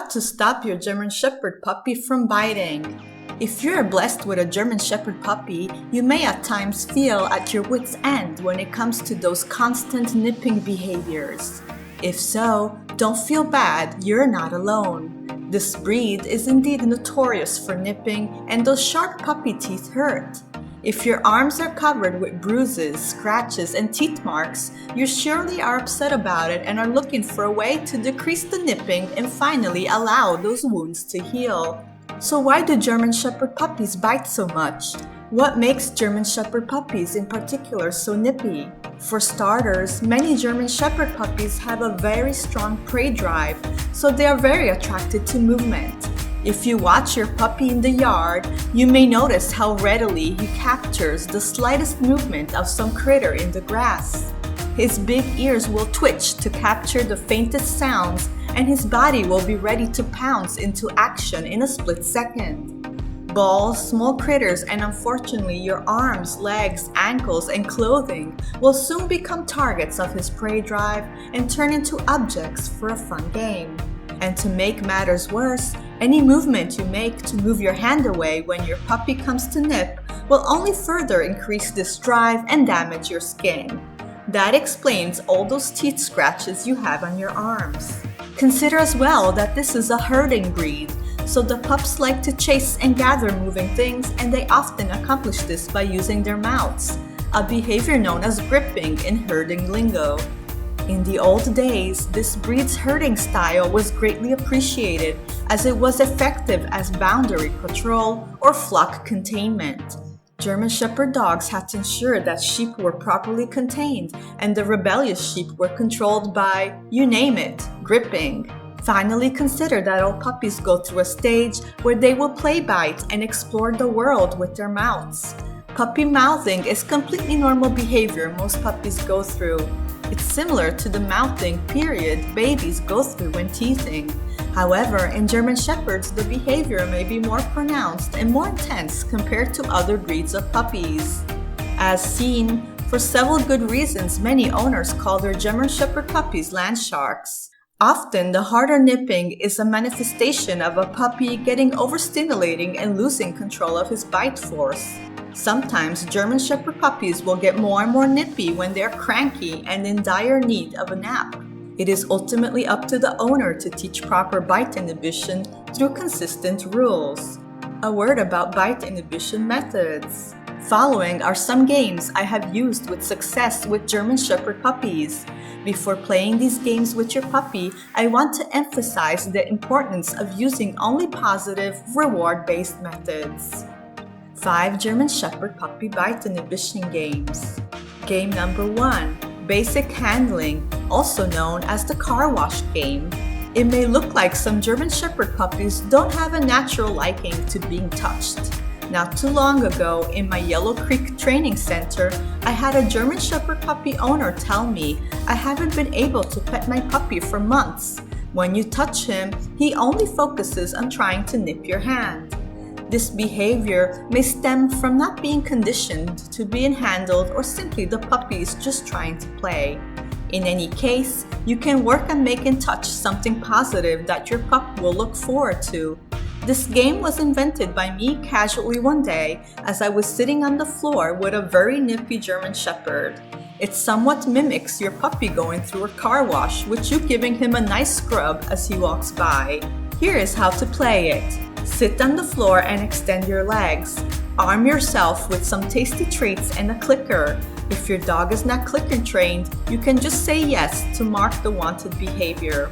What to stop your German Shepherd puppy from biting? If you're blessed with a German Shepherd puppy, you may at times feel at your wit's end when it comes to those constant nipping behaviors. If so, don't feel bad, you're not alone. This breed is indeed notorious for nipping, and those sharp puppy teeth hurt. If your arms are covered with bruises, scratches, and teeth marks, you surely are upset about it and are looking for a way to decrease the nipping and finally allow those wounds to heal. So why do German Shepherd puppies bite so much? What makes German Shepherd puppies in particular so nippy? For starters, many German Shepherd puppies have a very strong prey drive, so they are very attracted to movement. If you watch your puppy in the yard, you may notice how readily he captures the slightest movement of some critter in the grass. His big ears will twitch to capture the faintest sounds, and his body will be ready to pounce into action in a split second. Balls, small critters, and unfortunately your arms, legs, ankles, and clothing will soon become targets of his prey drive and turn into objects for a fun game. And to make matters worse, any movement you make to move your hand away when your puppy comes to nip will only further increase this drive and damage your skin. That explains all those teeth scratches you have on your arms. Consider as well that this is a herding breed, so the pups like to chase and gather moving things, and they often accomplish this by using their mouths, a behavior known as gripping in herding lingo. In the old days, this breed's herding style was greatly appreciated as it was effective as boundary patrol or flock containment. German Shepherd dogs had to ensure that sheep were properly contained and the rebellious sheep were controlled by, you name it, gripping. Finally, consider that all puppies go through a stage where they will play bite and explore the world with their mouths. Puppy mouthing is completely normal behavior most puppies go through. It's similar to the mouthing period babies go through when teething. However, in German Shepherds, the behavior may be more pronounced and more intense compared to other breeds of puppies. As seen, for several good reasons, many owners call their German Shepherd puppies land sharks. Often, the harder nipping is a manifestation of a puppy getting overstimulating and losing control of his bite force. Sometimes German Shepherd puppies will get more and more nippy when they are cranky and in dire need of a nap. It is ultimately up to the owner to teach proper bite inhibition through consistent rules. A word about bite inhibition methods. Following are some games I have used with success with German Shepherd puppies. Before playing these games with your puppy, I want to emphasize the importance of using only positive, reward-based methods. 5 German Shepherd puppy bite inhibition games. Game number 1, basic handling, also known as the car wash game. It may look like some German Shepherd puppies don't have a natural liking to being touched. Not too long ago, in my Yellow Creek training center, I had a German Shepherd puppy owner tell me, "I haven't been able to pet my puppy for months. When you touch him, he only focuses on trying to nip your hand." This behavior may stem from not being conditioned to being handled or simply the puppy is just trying to play. In any case, you can work on making touch something positive that your pup will look forward to. This game was invented by me casually one day as I was sitting on the floor with a very nippy German Shepherd. It somewhat mimics your puppy going through a car wash with you giving him a nice scrub as he walks by. Here is how to play it. Sit on the floor and extend your legs. Arm yourself with some tasty treats and a clicker. If your dog is not clicker trained, you can just say yes to mark the wanted behavior.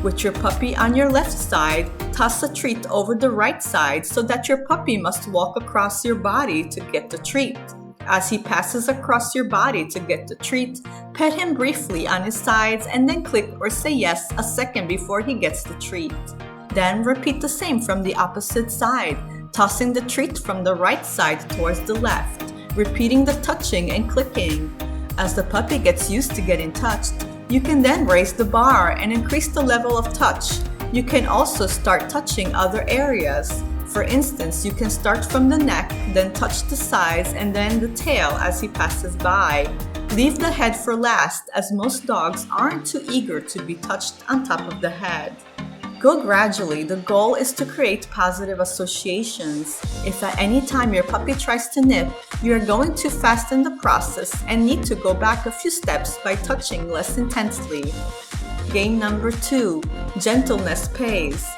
With your puppy on your left side, toss a treat over the right side so that your puppy must walk across your body to get the treat. As he passes across your body to get the treat, pet him briefly on his sides and then click or say yes a second before he gets the treat. Then repeat the same from the opposite side, tossing the treat from the right side towards the left, repeating the touching and clicking. As the puppy gets used to getting touched, you can then raise the bar and increase the level of touch. You can also start touching other areas. For instance, you can start from the neck, then touch the sides and then the tail as he passes by. Leave the head for last, as most dogs aren't too eager to be touched on top of the head. Go gradually. The goal is to create positive associations. If at any time your puppy tries to nip, you are going too fast in the process and need to go back a few steps by touching less intensely. Game number 2, gentleness pays.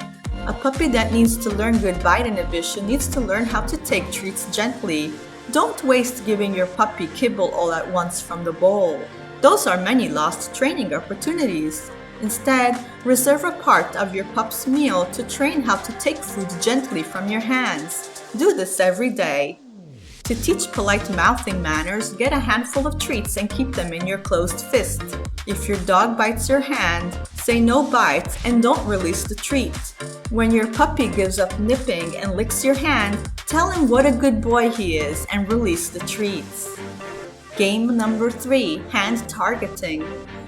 A puppy that needs to learn good bite inhibition needs to learn how to take treats gently. Don't waste giving your puppy kibble all at once from the bowl. Those are many lost training opportunities. Instead, reserve a part of your pup's meal to train how to take food gently from your hands. Do this every day. To teach polite mouthing manners, get a handful of treats and keep them in your closed fist. If your dog bites your hand, say no bite and don't release the treat. When your puppy gives up nipping and licks your hand, tell him what a good boy he is and release the treats. Game number 3, hand targeting.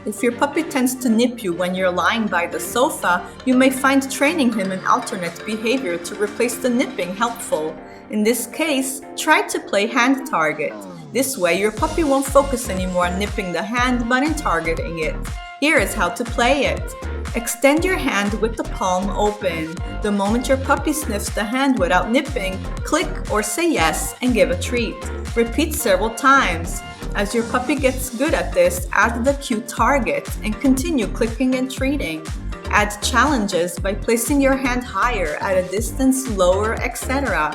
If your puppy tends to nip you when you're lying by the sofa, you may find training him in alternate behavior to replace the nipping helpful. In this case, try to play hand target. This way, your puppy won't focus anymore on nipping the hand but in targeting it. Here is how to play it. Extend your hand with the palm open. The moment your puppy sniffs the hand without nipping, click or say yes and give a treat. Repeat several times. As your puppy gets good at this, add the cue target and continue clicking and treating. Add challenges by placing your hand higher, at a distance lower, etc.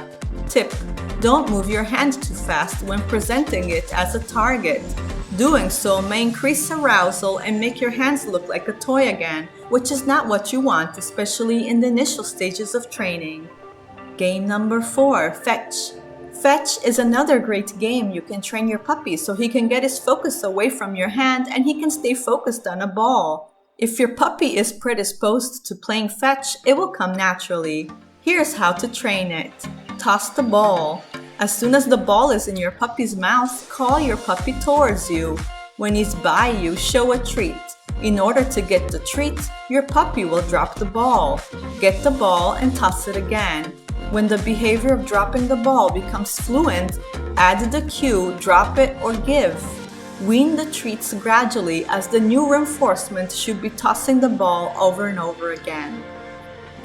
Tip: don't move your hand too fast when presenting it as a target. Doing so may increase arousal and make your hands look like a toy again, which is not what you want, especially in the initial stages of training. Game number 4, fetch. Fetch is another great game you can train your puppy so he can get his focus away from your hand and he can stay focused on a ball. If your puppy is predisposed to playing fetch, it will come naturally. Here's how to train it. Toss the ball. As soon as the ball is in your puppy's mouth, call your puppy towards you. When he's by you, show a treat. In order to get the treat, your puppy will drop the ball. Get the ball and toss it again. When the behavior of dropping the ball becomes fluent, add the cue, drop it or give. Wean the treats gradually, as the new reinforcement should be tossing the ball over and over again.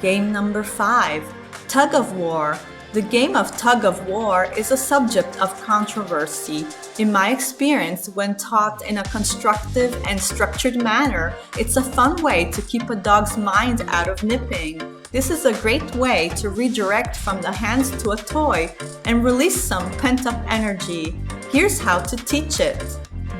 Game number 5, tug of war. The game of tug of war is a subject of controversy. In my experience, when taught in a constructive and structured manner, it's a fun way to keep a dog's mind out of nipping. This is a great way to redirect from the hands to a toy and release some pent-up energy. Here's how to teach it.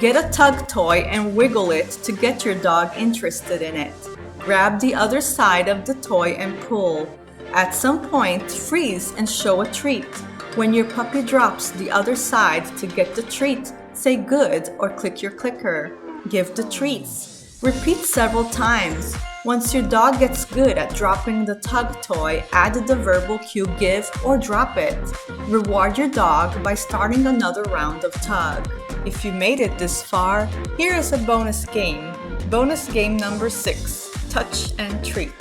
Get a tug toy and wiggle it to get your dog interested in it. Grab the other side of the toy and pull. At some point, freeze and show a treat. When your puppy drops the other side to get the treat, say good or click your clicker. Give the treats. Repeat several times. Once your dog gets good at dropping the tug toy, add the verbal cue give or drop it. Reward your dog by starting another round of tug. If you made it this far, here is a bonus game. Bonus game number 6, touch and treat.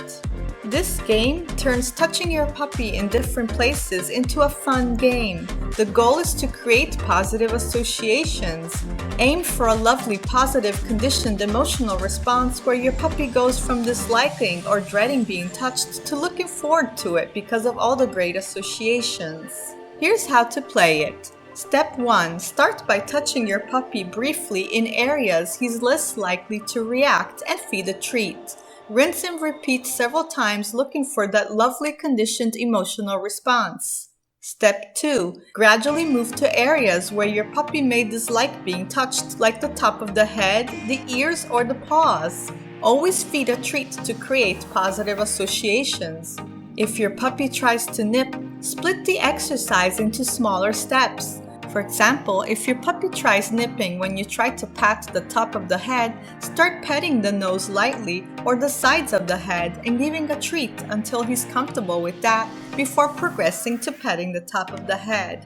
This game turns touching your puppy in different places into a fun game. The goal is to create positive associations. Aim for a lovely, positive, conditioned emotional response where your puppy goes from disliking or dreading being touched to looking forward to it because of all the great associations. Here's how to play it. Step 1. Start by touching your puppy briefly in areas he's less likely to react and feed a treat. Rinse and repeat several times looking for that lovely conditioned emotional response. Step 2. Gradually move to areas where your puppy may dislike being touched, like the top of the head, the ears, or the paws. Always feed a treat to create positive associations. If your puppy tries to nip, split the exercise into smaller steps. For example, if your puppy tries nipping when you try to pat the top of the head, start petting the nose lightly or the sides of the head and giving a treat until he's comfortable with that before progressing to petting the top of the head.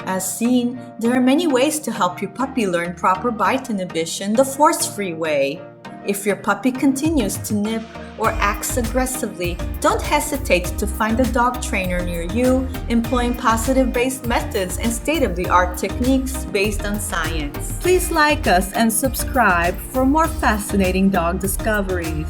As seen, there are many ways to help your puppy learn proper bite inhibition the force-free way. If your puppy continues to nip or acts aggressively, don't hesitate to find a dog trainer near you, employing positive-based methods and state-of-the-art techniques based on science. Please like us and subscribe for more fascinating dog discoveries.